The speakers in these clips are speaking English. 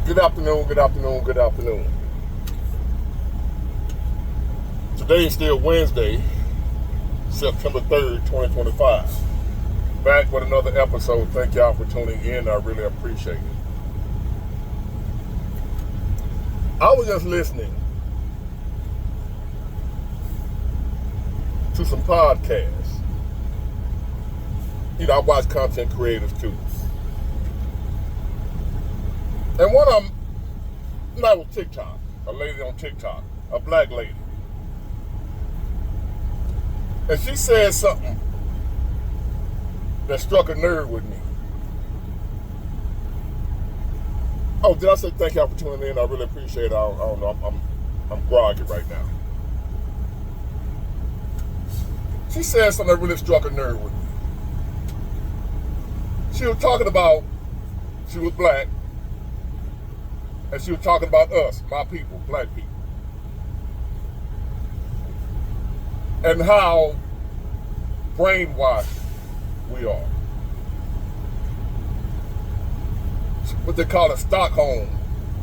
Good afternoon, good afternoon, good afternoon. Today is still Wednesday, September 3rd, 2025. Back with another episode. Thank y'all for tuning in. I really appreciate it. I was just listening to some podcasts. I watch content creators too. And one of them, that was TikTok, a lady on TikTok, a black lady. And she said something that struck a nerve with me. Oh, did I say thank y'all for tuning in? I really appreciate it. I don't know. I'm groggy right now. She said something that really struck a nerve with me. She was talking about, she was black, and she was talking about us, my people, black people. And how brainwashed we are. What they call a Stockholm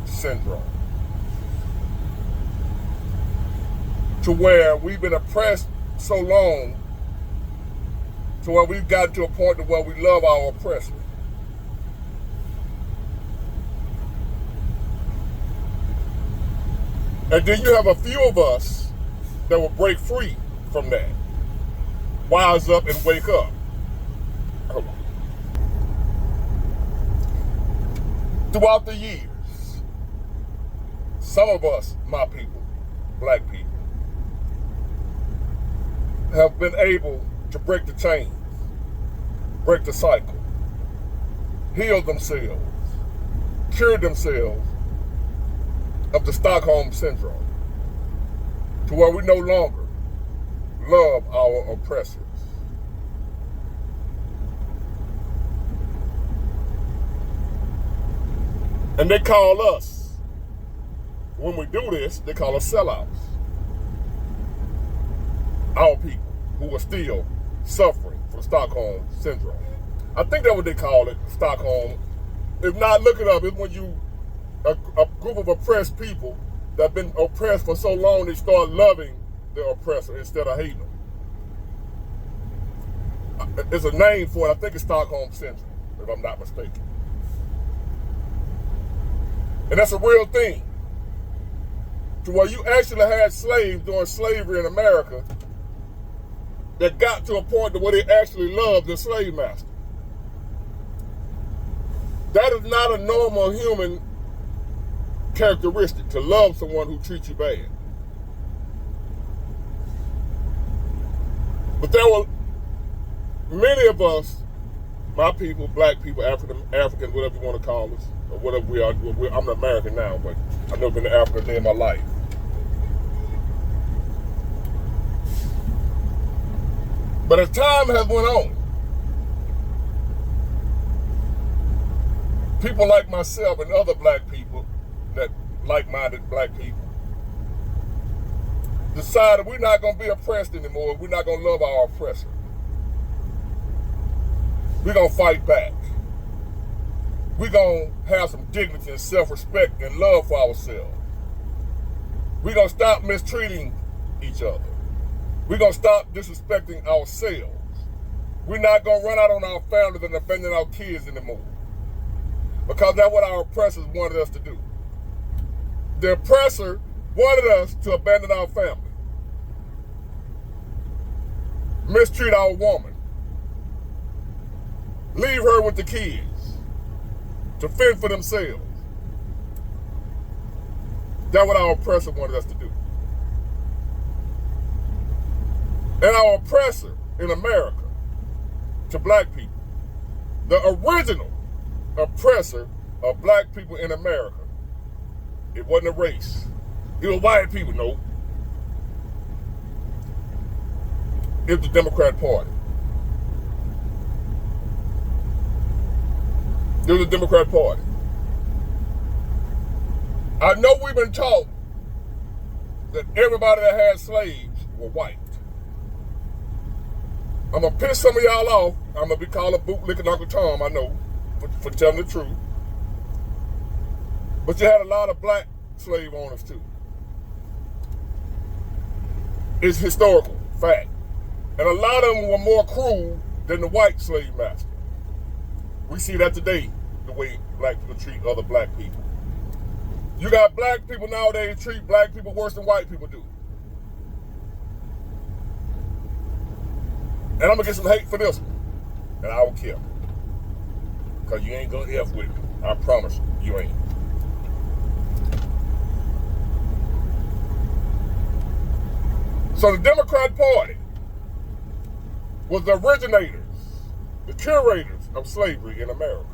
syndrome. To where we've been oppressed so long, to where we've gotten to a point to where we love our oppressor. And then you have a few of us that will break free from that. Wise up and wake up. Hold on. Throughout the years, some of us, my people, black people, have been able to break the chains, break the cycle, heal themselves, cure themselves of the Stockholm syndrome, to where we no longer love our oppressors. And they call us, when we do this, they call us sellouts. Our people who are still suffering from Stockholm syndrome. I think that's what they call it, Stockholm. If not, look it up. It's when you, a group of oppressed people that have been oppressed for so long, they start loving the oppressor instead of hating them. There's a name for it. I think it's Stockholm syndrome, if I'm not mistaken. And that's a real thing. To where you actually had slaves during slavery in America that got to a point to where they actually loved the slave master. That is not a normal human characteristic, to love someone who treats you bad. But there were many of us, my people, black people, African, whatever you want to call us, or whatever we are. I'm an American now, but I've never been to Africa a day in my life. But as time has went on, people like myself and other black people, that like-minded black people, decided we're not going to be oppressed anymore. We're not going to love our oppressor. We're going to fight back. We're going to have some dignity and self-respect and love for ourselves. We're going to stop mistreating each other. We're going to stop disrespecting ourselves. We're not going to run out on our families and abandon our kids anymore. Because that's what our oppressors wanted us to do. The oppressor wanted us to abandon our family, mistreat our woman, leave her with the kids to fend for themselves. That's what our oppressor wanted us to do. And our oppressor in America, to black people, the original oppressor of black people in America, it wasn't a race. It was white people, no. It was the Democrat Party. It was the Democrat Party. I know we've been taught that everybody that had slaves were white. I'm going to piss some of y'all off. I'm going to be called a bootlicking Uncle Tom, I know, for telling the truth. But you had a lot of black slave owners too. It's historical fact. And a lot of them were more cruel than the white slave master. We see that today, the way black people treat other black people. You got black people nowadays treat black people worse than white people do. And I'm gonna get some hate for this one. And I don't care. Because you ain't gonna F with me. I promise you ain't. So the Democrat Party was the originators, the curators of slavery in America.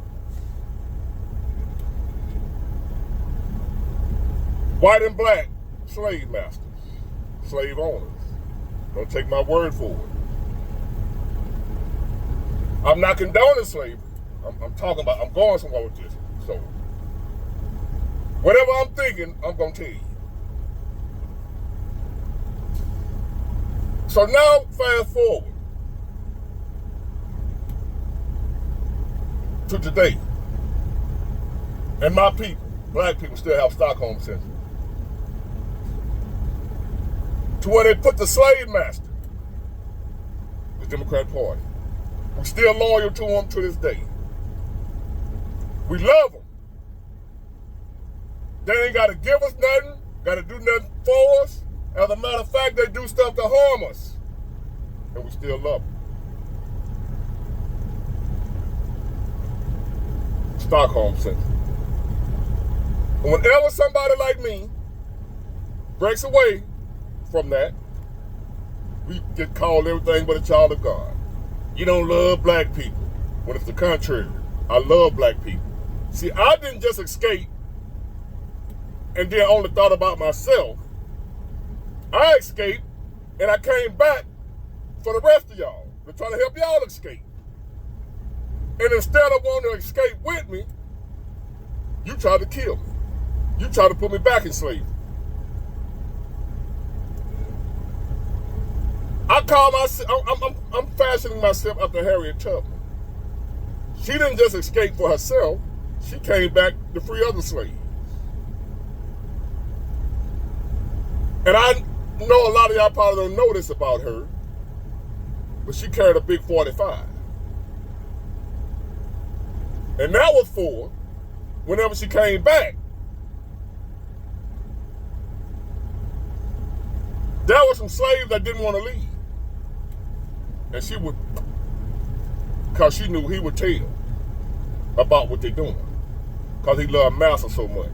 White and black slave masters, slave owners. Don't take my word for it. I'm not condoning slavery. I'm talking about, I'm going somewhere with this. So, whatever I'm thinking, I'm going to tell you. So now, fast forward to today. And my people, black people, still have Stockholm syndrome. To where they put the slave master, the Democrat Party. We're still loyal to them to this day. We love them. They ain't got to give us nothing, got to do nothing for us. As a matter of fact, they do stuff to harm us. And we still love them. Stockholm syndrome. And whenever somebody like me breaks away from that, we get called everything but a child of God. You don't love black people. When it's the contrary. I love black people. See, I didn't just escape and then only thought about myself. I escaped and I came back for the rest of y'all to try to help y'all escape. And instead of wanting to escape with me, you tried to kill me. You tried to put me back in slavery. I call myself, I'm fashioning myself after Harriet Tubman. She didn't just escape for herself. She came back to free other slaves. And I know a lot of y'all probably don't know this about her, but she carried a big 45. And that was for whenever she came back. There were some slaves that didn't want to leave. And she would, because she knew he would tell about what they're doing. Because he loved master so much.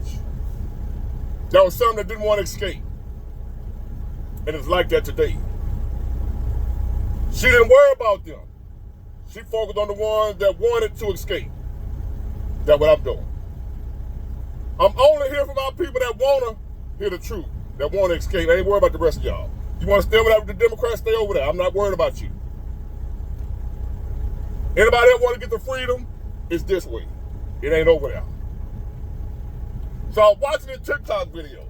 There was some that didn't want to escape. And it's like that today. She didn't worry about them. She focused on the ones that wanted to escape. That's what I'm doing. I'm only here for my people that want to hear the truth, that want to escape. I ain't worried about the rest of y'all. You want to stay over there with the Democrats, stay over there. I'm not worried about you. Anybody that want to get the freedom, it's this way. It ain't over there. So I was watching this TikTok video.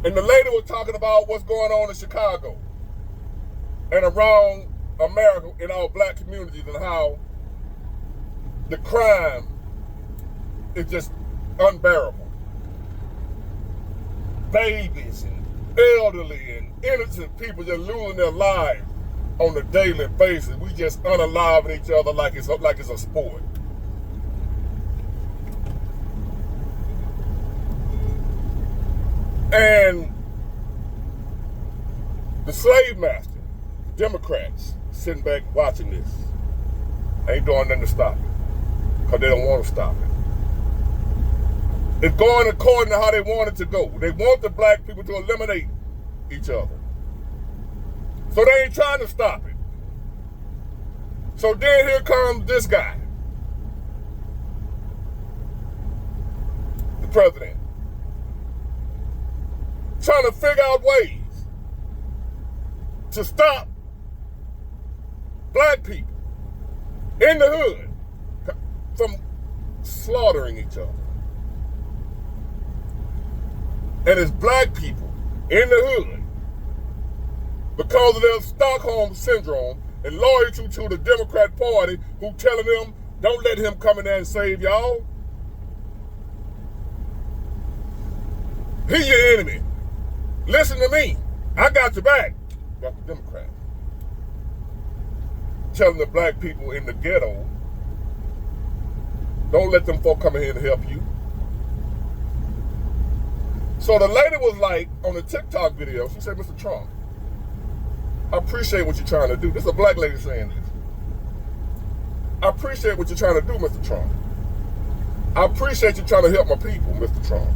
And the lady was talking about what's going on in Chicago and around America in our black communities and how the crime is just unbearable. Babies and elderly and innocent people just losing their lives on a daily basis. We just unaliving each other like it's a sport. And the slave master, the Democrats, sitting back watching this, ain't doing nothing to stop it. Because they don't want to stop it. It's going according to how they want it to go. They want the black people to eliminate each other. So they ain't trying to stop it. So then here comes this guy, the president, trying to figure out ways to stop black people in the hood from slaughtering each other. And it's black people in the hood, because of their Stockholm syndrome and loyalty to the Democrat Party, who telling them, don't let him come in there and save y'all. He your enemy. Listen to me. I got your back. That's the Democrat. Telling the black people in the ghetto, don't let them folk come in here to help you. So the lady was like, on the TikTok video, she said, Mr. Trump, I appreciate what you're trying to do. This is a black lady saying this. I appreciate what you're trying to do, Mr. Trump. I appreciate you trying to help my people, Mr. Trump.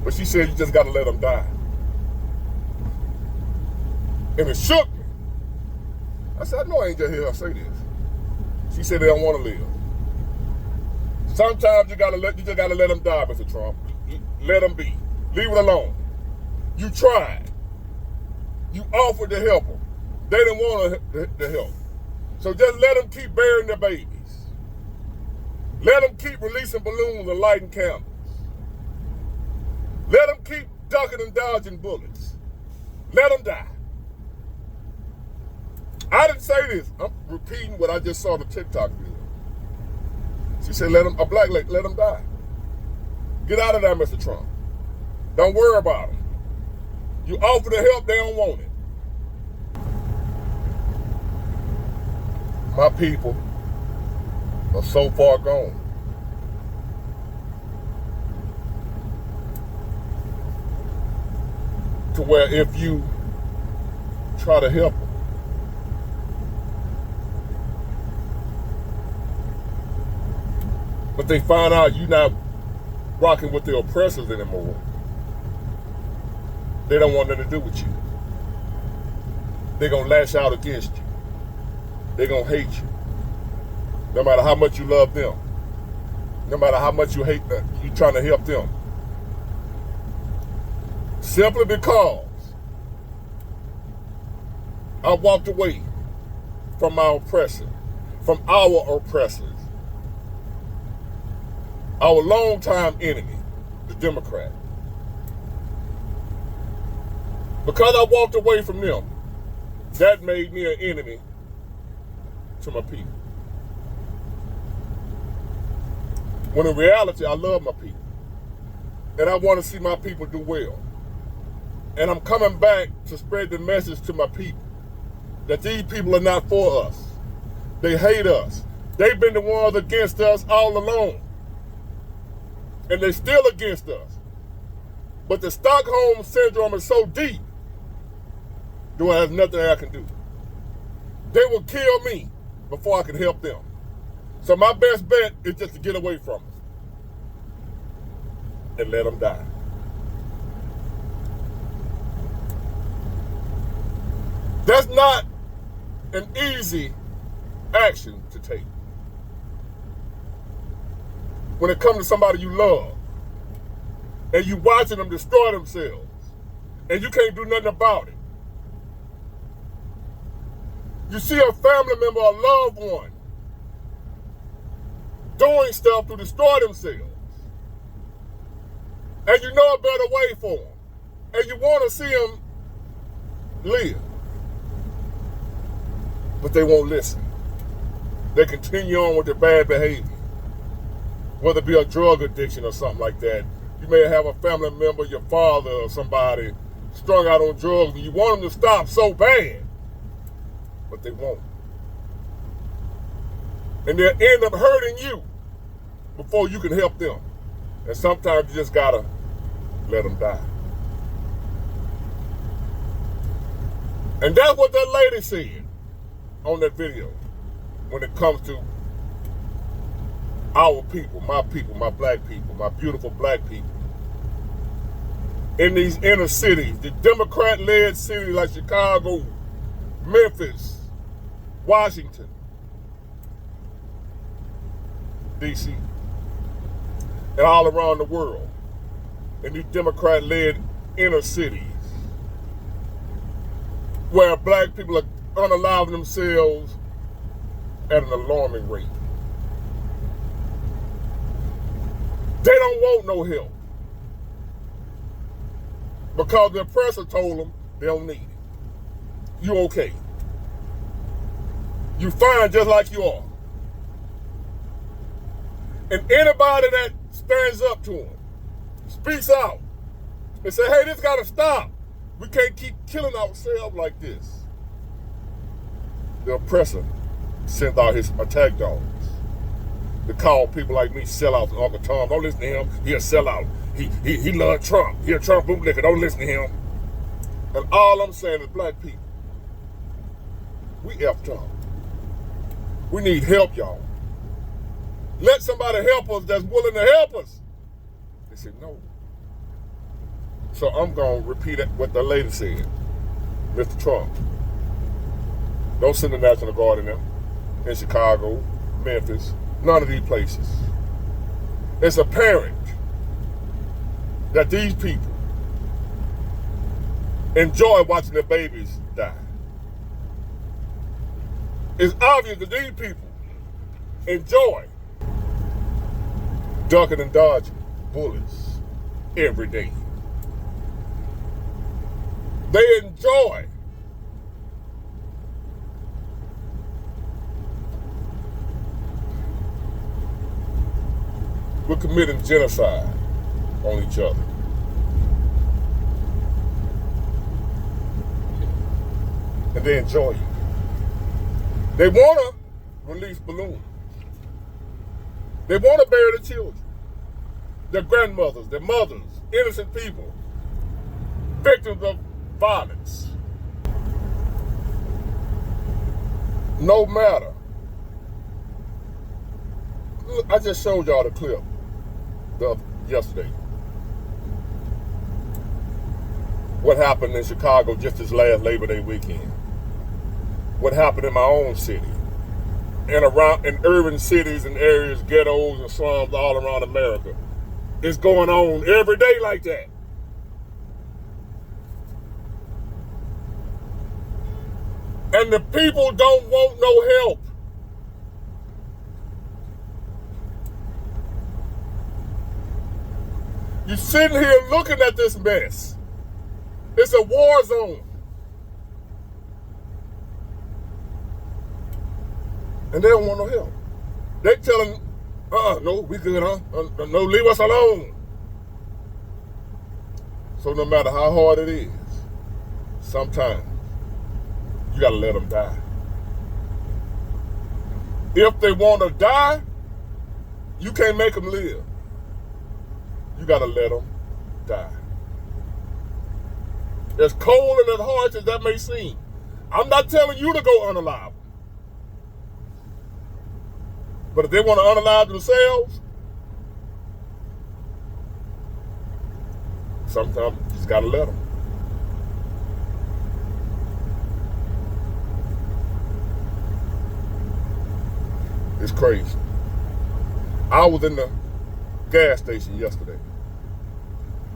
But she said, you just got to let them die. And it shook me. I said, I know I ain't just hear her say this. She said they don't want to live. Sometimes you just gotta let them die, Mr. Trump. Let them be. Leave it alone. You tried. You offered to help them. They didn't want the help. So just let them keep burying their babies. Let them keep releasing balloons and lighting candles. Let them keep ducking and dodging bullets. Let them die. I didn't say this. I'm repeating what I just saw the TikTok video. She said, a black lady, let them die. Get out of there, Mr. Trump. Don't worry about them. You offer to help, they don't want it. My people are so far gone. To where if you try to help them, but they find out you're not rocking with the oppressors anymore, they don't want nothing to do with you. They're going to lash out against you. They're going to hate you. No matter how much you love them. No matter how much you hate them, you're trying to help them. Simply because I walked away from my oppressor, from our oppressors. Our longtime enemy, the Democrat. Because I walked away from them, that made me an enemy to my people. When in reality, I love my people. And I want to see my people do well. And I'm coming back to spread the message to my people that these people are not for us. They hate us. They've been the ones against us all along. And they're still against us. But the Stockholm syndrome is so deep, there's nothing I can do. They will kill me before I can help them. So my best bet is just to get away from them and let them die. That's not an easy action to take. When it comes to somebody you love, and you watching them destroy themselves, and you can't do nothing about it. You see a family member or loved one doing stuff to destroy themselves, and you know a better way for them, and you want to see them live, but they won't listen. They continue on with their bad behavior. Whether it be a drug addiction or something like that. You may have a family member, your father or somebody, strung out on drugs, and you want them to stop so bad, but they won't. And they'll end up hurting you before you can help them. And sometimes you just gotta let them die. And that's what that lady said on that video when it comes to our people, my black people, my beautiful black people. In these inner cities, the Democrat-led cities like Chicago, Memphis, Washington, D.C., and all around the world, in these Democrat-led inner cities, where black people are unaliving themselves at an alarming rate. They don't want no help because the oppressor told them they don't need it. You okay. You fine just like you are. And anybody that stands up to them, speaks out, and say, hey, this got to stop. We can't keep killing ourselves like this. The oppressor sent out his attack dogs to call people like me sellouts and Uncle Tom. Don't listen to him. He a sellout. He love Trump. He a Trump bootlicker. Don't listen to him. And all I'm saying is, black people, we effed up. We need help, y'all. Let somebody help us that's willing to help us. They said no. So I'm going to repeat what the lady said. Mr. Trump, don't send the National Guard in there. In Chicago, Memphis, none of these places. It's apparent that these people enjoy watching their babies die. It's obvious that these people enjoy ducking and dodging bullets every day. They enjoy we're committing genocide on each other. And they enjoy it. They want to release balloons. They want to bury the children, their grandmothers, their mothers, innocent people, victims of violence. No matter. I just showed y'all the clip yesterday. What happened in Chicago just this last Labor Day weekend. What happened in my own city. And around in urban cities and areas, ghettos and slums all around America. It's going on every day like that. And the people don't want no help. You're sitting here looking at this mess. It's a war zone. And they don't want no help. They telling, no, we good, huh? No, leave us alone. So no matter how hard it is, sometimes you gotta let them die. If they want to die, you can't make them live. You gotta let them die. As cold and as harsh as that may seem, I'm not telling you to go unalive. But if they want to unalive themselves, sometimes you just gotta let them. It's crazy. I was in the gas station yesterday,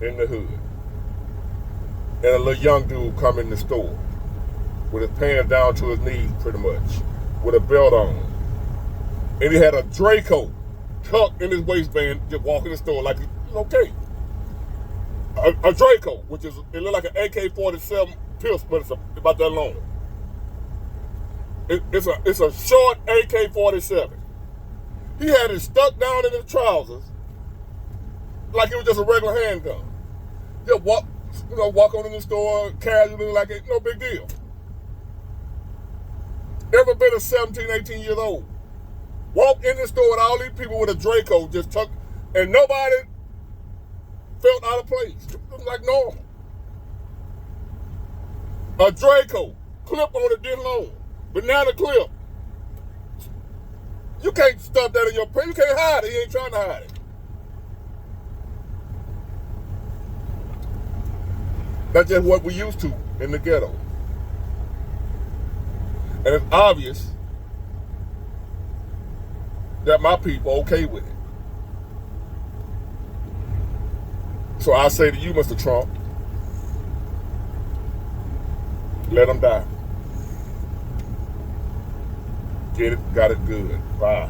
in the hood, and a little young dude come in the store with his pants down to his knees pretty much, with a belt on. And he had a Draco tucked in his waistband, just walking the store like he's okay. A Draco, which is, it looked like an AK-47 pistol, but it's about that long. It's a short AK-47. He had it stuck down in his trousers like it was just a regular handgun. Just walk on in the store casually like it, no big deal. Ever been a 17, 18 years old? Walk in the store with all these people with a Draco just tucked, and nobody felt out of place. It was like normal. A Draco, clip on it this long, banana clip. You can't stuff that in your pants. You can't hide it. He ain't trying to hide it. That's just what we used to in the ghetto. And it's obvious that my people are okay with it. So I say to you, Mr. Trump, let them die. Get it, got it good. Bye.